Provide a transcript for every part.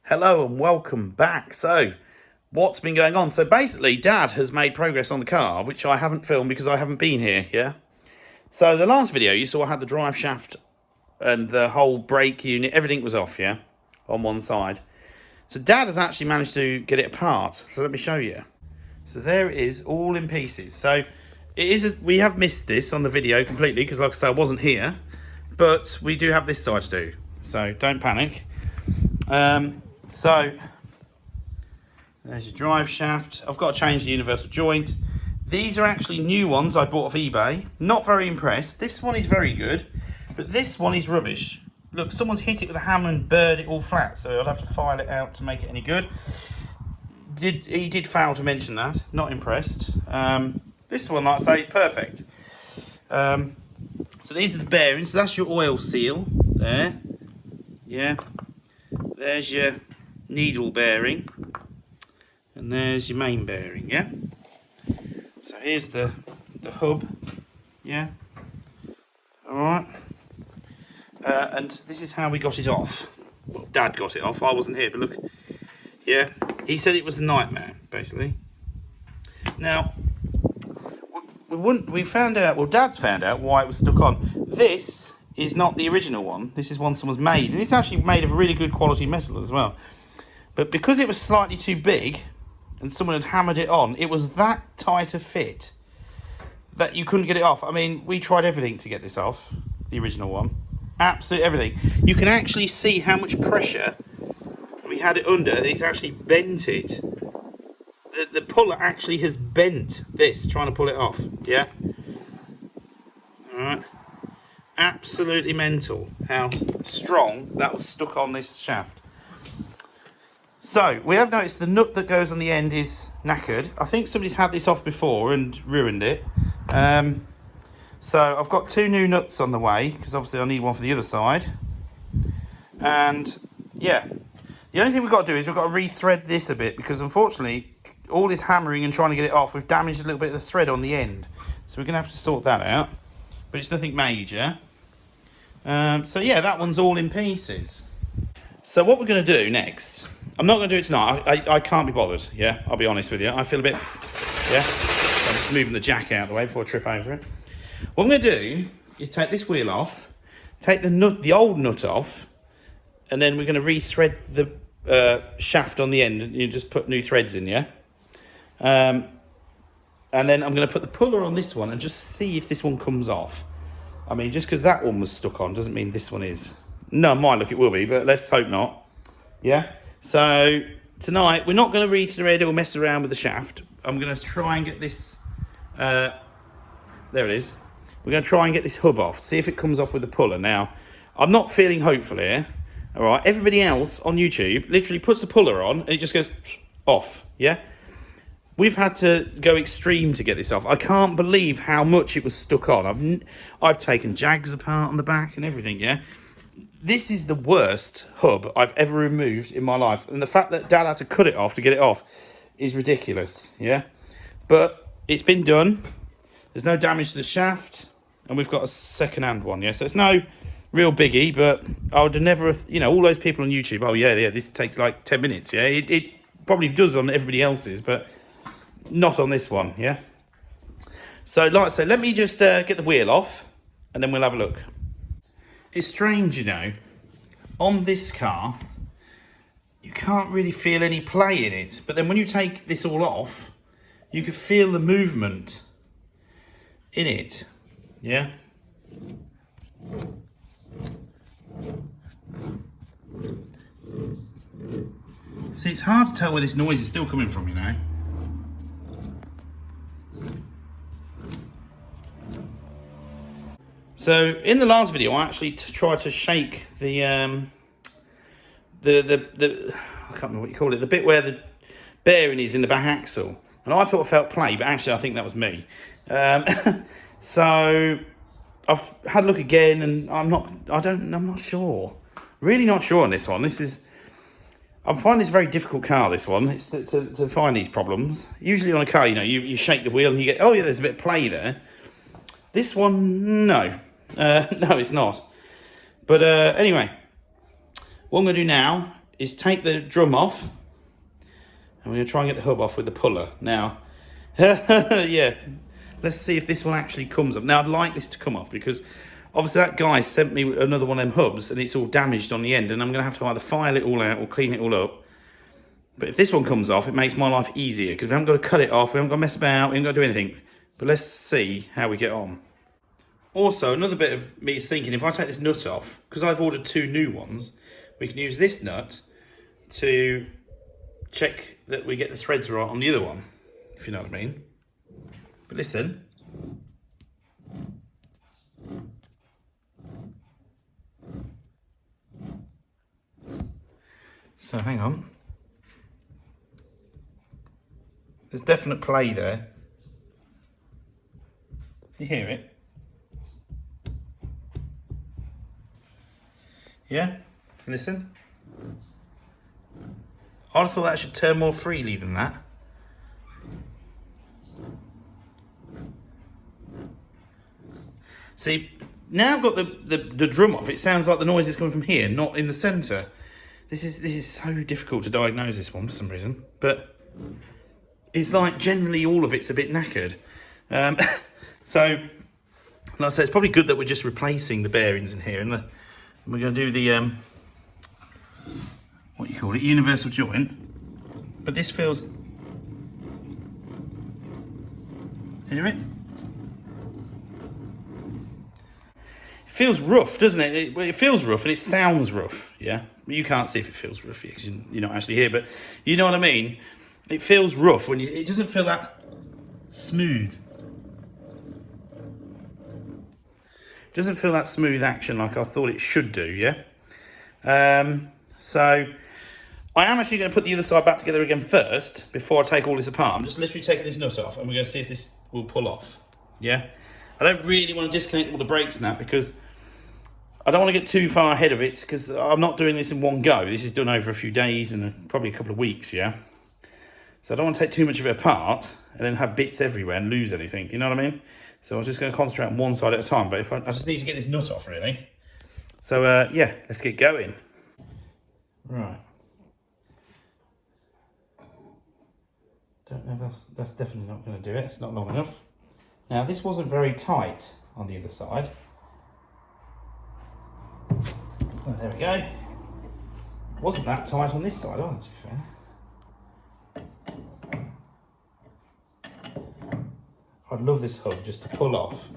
Hello and welcome back. So, what's been going on? So basically, Dad has made progress on the car, which I haven't filmed because I haven't been here, yeah? So the last video you saw I had the drive shaft and the whole brake unit, everything was off, yeah? On one side. So Dad has actually managed to get it apart. So let me show you. So there it is, all in pieces. So we have missed this on the video completely because like I said, I wasn't here. But we do have this side to do. So don't panic. So there's your drive shaft. I've got to change the universal joint. These are actually new ones I bought off eBay. Not very impressed. This one is very good, but this one is rubbish. Look, someone's hit it with a hammer and burned it all flat, so I'd have to file it out to make it any good. He did fail to mention that. Not impressed. This one, like I say, perfect. So these are the bearings. So that's your oil seal there. Yeah. There's your needle bearing. And there's your main bearing, yeah? So here's the hub, yeah? Alright. And this is how we got it off. Well, Dad got it off. I wasn't here, but look. Yeah. He said it was a nightmare, basically. Now, we found out, well, Dad's found out why it was stuck on. This is not the original one. This is one someone's made. And it's actually made of a really good quality metal as well. But because it was slightly too big, and someone had hammered it on, it was that tight a fit that you couldn't get it off. I mean, we tried everything to get this off, the original one. Absolutely everything. You can actually see how much pressure we had it under, and it's actually bent it. The puller actually has bent this, trying to pull it off, yeah? Alright. Absolutely mental how strong that was stuck on this shaft. So, we have noticed the nut that goes on the end is knackered. I think somebody's had this off before and ruined it. So, I've got two new nuts on the way, because obviously I need one for the other side. And, yeah. The only thing we've got to do is we've got to re-thread this a bit, because unfortunately, all this hammering and trying to get it off, we've damaged a little bit of the thread on the end. So, we're going to have to sort that out. But it's nothing major. So, yeah, that one's all in pieces. So, what we're going to do next... I'm not going to do it tonight. I can't be bothered, yeah? I'll be honest with you. I feel a bit... Yeah? So I'm just moving the jack out of the way before I trip over it. What I'm going to do is take this wheel off, take the old nut off, and then we're going to re-thread the shaft on the end, and you just put new threads in, yeah? And then I'm going to put the puller on this one and just see if this one comes off. I mean, just because that one was stuck on doesn't mean this one is. No, mine, look, it will be, but let's hope not. Yeah? So tonight we're not going to re-thread or mess around with the shaft. I'm going to try and get this, there it is. We're going to try and get this hub off, see if it comes off with the puller. Now, I'm not feeling hopeful here, all right? Everybody else on YouTube literally puts the puller on and it just goes off, yeah? We've had to go extreme to get this off. I can't believe how much it was stuck on. I've taken jags apart on the back and everything, yeah? This is the worst hub I've ever removed in my life. And the fact that Dad had to cut it off to get it off is ridiculous, yeah? But it's been done. There's no damage to the shaft. And we've got a second-hand one, yeah? So it's no real biggie, but I would have never, you know, all those people on YouTube, oh, yeah, this takes like 10 minutes, yeah? It probably does on everybody else's, but not on this one, yeah? So, like I say, let me just get the wheel off, and then we'll have a look. It's strange, you know, on this car, you can't really feel any play in it. But then when you take this all off, you can feel the movement in it, yeah? See, it's hard to tell where this noise is still coming from, you know? So in the last video, I actually tried to shake the I can't remember what you call it, the bit where the bearing is in the back axle, and I thought I felt play, but actually I think that was me. So I've had a look again, and I'm not sure, really not sure on this one. I'm finding this a very difficult car. This one, it's to find these problems. Usually on a car, you know, you shake the wheel and you get, oh yeah, there's a bit of play there. This one, no. No, it's not. But anyway, what I'm going to do now is take the drum off, and we're going to try and get the hub off with the puller. Now, yeah, let's see if this one actually comes up. Now, I'd like this to come off because obviously that guy sent me another one of them hubs and it's all damaged on the end, and I'm going to have to either file it all out or clean it all up. But if this one comes off, it makes my life easier because we haven't got to cut it off, we haven't got to mess about, we haven't got to do anything. But let's see how we get on. Also, another bit of me is thinking, if I take this nut off, because I've ordered 2 new ones, we can use this nut to check that we get the threads right on the other one, if you know what I mean. But listen. So hang on. There's definite play there. You hear it? Yeah? Listen. I'd have thought that should turn more freely than that. See, now I've got the drum off, it sounds like the noise is coming from here, not in the centre. This is so difficult to diagnose, this one, for some reason. But it's like generally all of it's a bit knackered. So, like I said, it's probably good that we're just replacing the bearings in here, and we're going to do the what you call it, universal joint. But this feels, hear it? It feels rough, doesn't it? It feels rough and it sounds rough, yeah? You can't see if it feels rough because you're not actually here, but you know what I mean? It feels rough when it doesn't feel that smooth. It doesn't feel that smooth action like I thought it should do, yeah? So I am actually going to put the other side back together again first before I take all this apart. I'm just literally taking this nut off and we're going to see if this will pull off, yeah? I don't really want to disconnect all the brakes and that because I don't want to get too far ahead of it because I'm not doing this in one go. This is done over a few days and probably a couple of weeks, yeah? So I don't want to take too much of it apart and then have bits everywhere and lose anything, you know what I mean? So I'm just going to concentrate on one side at a time, but I just need to get this nut off, really. So, yeah, let's get going. Right. Don't know if that's definitely not going to do it. It's not long enough. Now, this wasn't very tight on the other side. Oh, there we go. It wasn't that tight on this side either, to be fair. I'd love this hub just to pull off.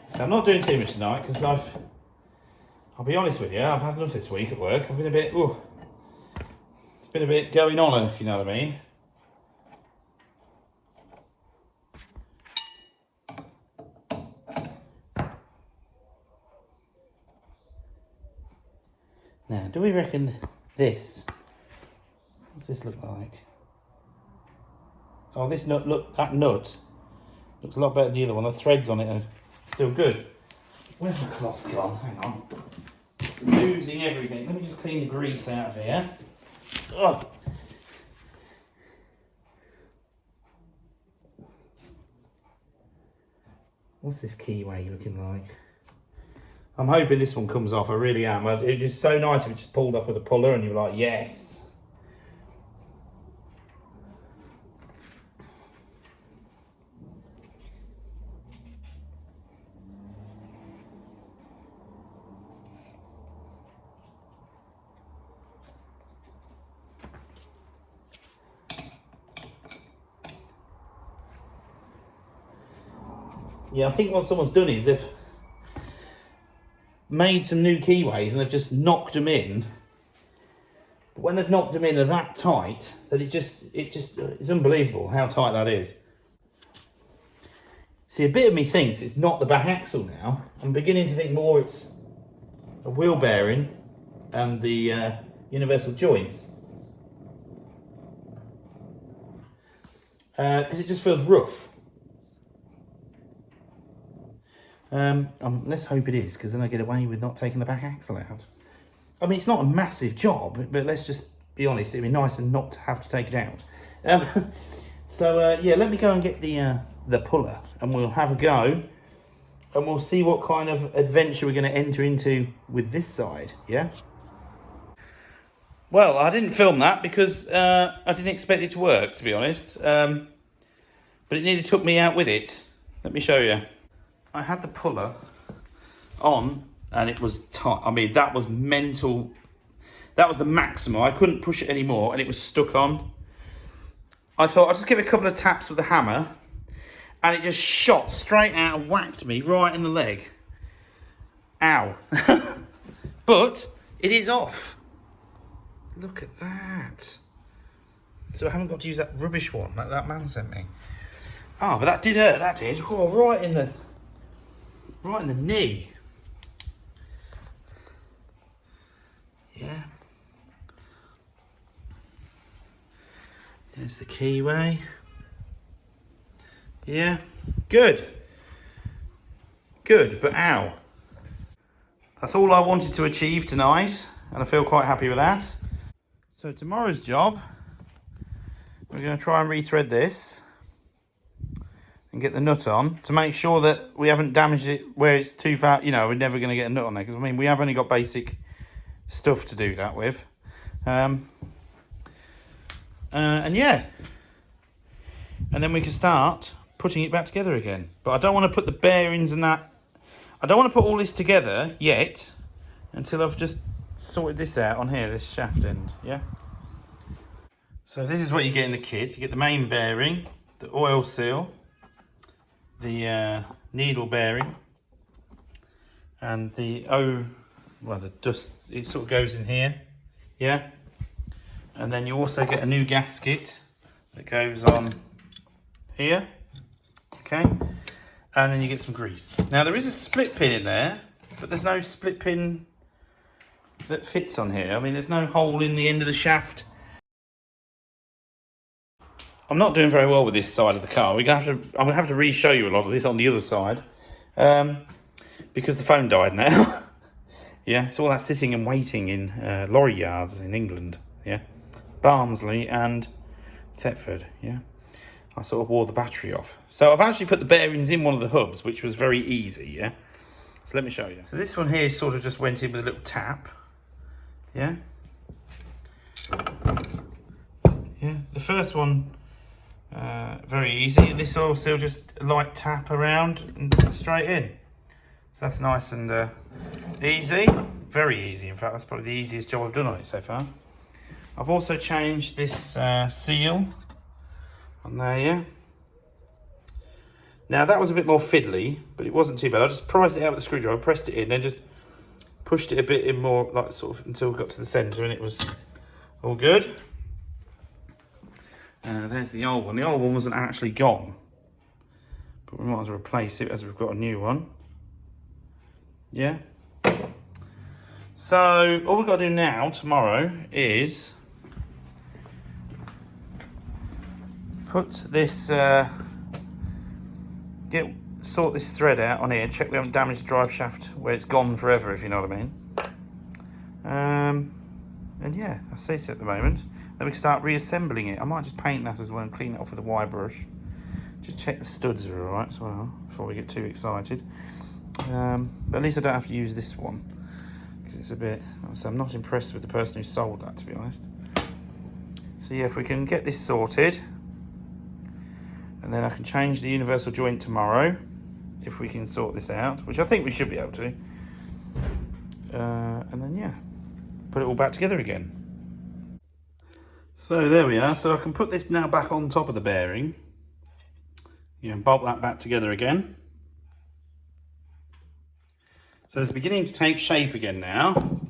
So I'm not doing too much tonight because I'll be honest with you, I've had enough this week at work. I've been a bit, it's been a bit going on, if you know what I mean. Now, do we reckon this, what's this look like? Oh, this nut, look, that nut looks a lot better than the other one. The threads on it are still good. Where's my cloth gone? Hang on. Losing everything. Let me just clean the grease out of here. Oh. What's this keyway looking like? I'm hoping this one comes off, I really am. It's just so nice if it just pulled off with a puller and you're like, yes. Yeah, I think what someone's done is they've made some new keyways and they've just knocked them in. But when they've knocked them in, they're that tight that it's unbelievable how tight that is. See, a bit of me thinks it's not the back axle now. I'm beginning to think more it's a wheel bearing and the universal joints. Because it just feels rough. Let's hope it is, because then I get away with not taking the back axle out. I mean, it's not a massive job, but let's just be honest, it'd be nicer not to have to take it out. So yeah, let me go and get the puller, and we'll have a go, and we'll see what kind of adventure we're going to enter into with this side. Yeah. Well, I didn't film that because I didn't expect it to work, to be honest. But it nearly took me out with it. Let me show you. I had the puller on and it was tight. I mean, that was mental. That was the maximum. I couldn't push it anymore and it was stuck on. I thought I'll just give it a couple of taps with the hammer, and it just shot straight out and whacked me right in the leg. Ow. But it is off. Look at that. So I haven't got to use that rubbish one like that man sent me. Oh, but that did hurt, that did. Oh, right in the knee. Yeah. There's the keyway. Yeah, good. Good, but ow. That's all I wanted to achieve tonight, and I feel quite happy with that. So tomorrow's job, we're going to try and rethread this and get the nut on to make sure that we haven't damaged it where it's too far. You know, we're never going to get a nut on there, because I mean, we have only got basic stuff to do that with. And yeah, and then we can start putting it back together again. But I don't want to put the bearings and that. I don't want to put all this together yet until I've just sorted this out on here, this shaft end. Yeah. So this is what you get in the kit. You get the main bearing, the oil seal, the needle bearing, and the the dust. It sort of goes in here. Yeah. And then you also get a new gasket that goes on here, okay? And then you get some grease. Now there is a split pin in there, but there's no split pin that fits on here. I mean, there's no hole in the end of the shaft. I'm not doing very well with this side of the car. I'm gonna have to re-show you a lot of this on the other side, because the phone died now. Yeah, it's all that sitting and waiting in lorry yards in England. Yeah. Barnsley and Thetford, yeah. I sort of wore the battery off. So I've actually put the bearings in one of the hubs, which was very easy, yeah. So let me show you. So this one here sort of just went in with a little tap, yeah. Yeah, the first one, very easy. And this oil seal just a light tap around and straight in. So that's nice and easy, very easy. In fact, that's probably the easiest job I've done on it so far. I've also changed this seal on there, yeah. Now that was a bit more fiddly, but it wasn't too bad. I just prised it out with the screwdriver, pressed it in, then just pushed it a bit in more, like sort of until we got to the centre, and it was all good. There's the old one. The old one wasn't actually gone, but we might as well replace it as we've got a new one. Yeah. So all we've got to do now, tomorrow, is put this, sort this thread out on here, check we haven't damaged the drive shaft where it's gone forever, if you know what I mean. And yeah, that's it at the moment. Then we can start reassembling it. I might just paint that as well and clean it off with a wire brush. Just check the studs are all right as well before we get too excited. But at least I don't have to use this one, because it's a bit, so I'm not impressed with the person who sold that, to be honest. So yeah, if we can get this sorted, and then I can change the universal joint tomorrow, if we can sort this out, which I think we should be able to. And then yeah, put it all back together again. So there we are. So I can put this now back on top of the bearing. Yeah, and bolt that back together again. So it's beginning to take shape again now.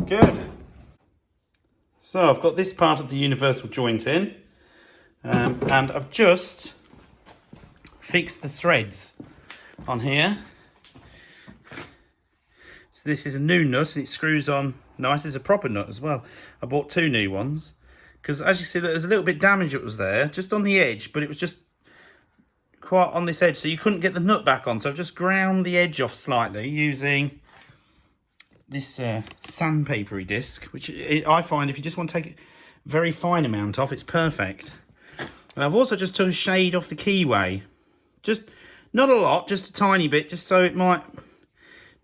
Good. So I've got this part of the universal joint in, and I've just fixed the threads on here. So this is a new nut and it screws on nice. It's a proper nut as well. I bought two new ones because, as you see, there's a little bit damage that was there just on the edge, but it was just quite on this edge, so you couldn't get the nut back on. So I've just ground the edge off slightly using this sandpapery disc, which I find if you just want to take very fine amount off. It's perfect. And I've also just took a shade off the keyway. Just, not a lot, just a tiny bit, just so it might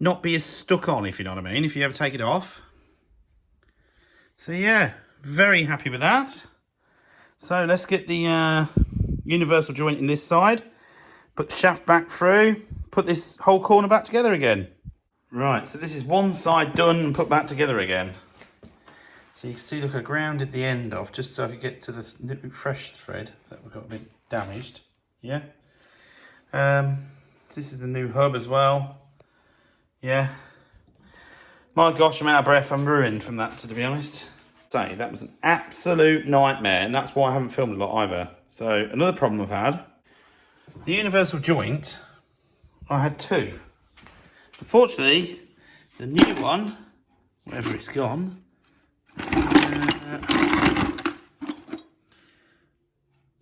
not be as stuck on, if you know what I mean, if you ever take it off. So yeah, very happy with that. So let's get the universal joint in this side, put the shaft back through, put this whole corner back together again. Right, so this is one side done and put back together again. So you can see, look, I grounded the end off just so I could get to the fresh thread that we got a bit damaged. Yeah. This is the new hub as well. Yeah. My gosh, I'm out of breath. I'm ruined from that, to be honest. So that was an absolute nightmare, and that's why I haven't filmed a lot either. So another problem I've had, the universal joint, I had two. Unfortunately, the new one, wherever it's gone,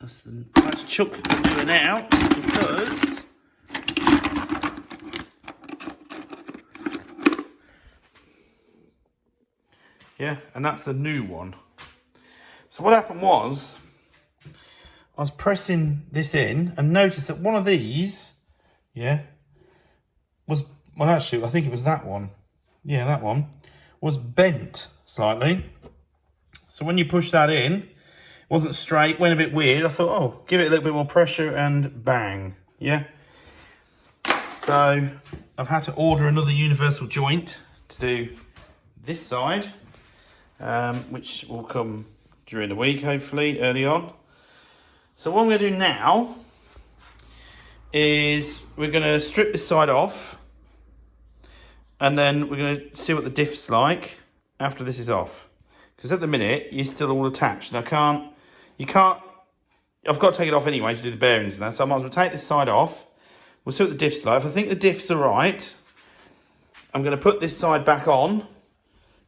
let's chuck the new one out because yeah, and that's the new one. So what happened was, I was pressing this in and noticed that one of these, yeah, was, well actually I think it was that one. Yeah, that one was bent slightly. So when you push that in, it wasn't straight, went a bit weird. I thought, oh, give it a little bit more pressure and bang, yeah. So I've had to order another universal joint to do this side, which will come during the week, hopefully, early on. So what I'm going to do now is we're going to strip this side off, and then we're going to see what the diff's like after this is off. Because at the minute, you're still all attached. And I've got to take it off anyway to do the bearings and that. So I might as well take this side off. We'll see what the diff's like. If I think the diff's are right, I'm going to put this side back on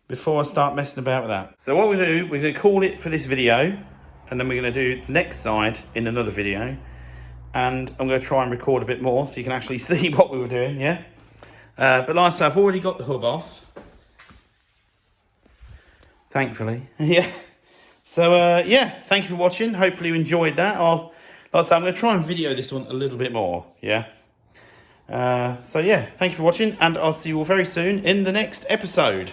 before I start messing about with that. So what we're going to do, we're going to call it for this video. And then we're going to do the next side in another video. And I'm going to try and record a bit more so you can actually see what we were doing, yeah? But like I said, I've already got the hub off. Thankfully, yeah. So, yeah, thank you for watching. Hopefully you enjoyed that. Like I said, I'm going to try and video this one a little bit more, yeah. So, yeah, thank you for watching, and I'll see you all very soon in the next episode.